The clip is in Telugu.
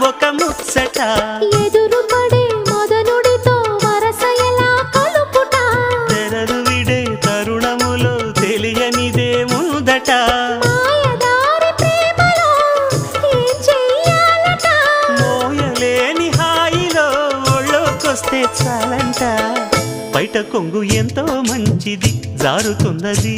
ఒక ముచ్చట ఎదురు పడే మదనుడితో వరస ఎలా కలుపుట తెరలు విడే తరుణములో తెలియనిదే ముందట మాయదారి ప్రేమలో ఏం చెయ్యాలట మోయలేని హాయిలో ఒళ్ళోకొస్తే చాలంట బయట కొంగు ఎంతో మంచిది జారుతున్నది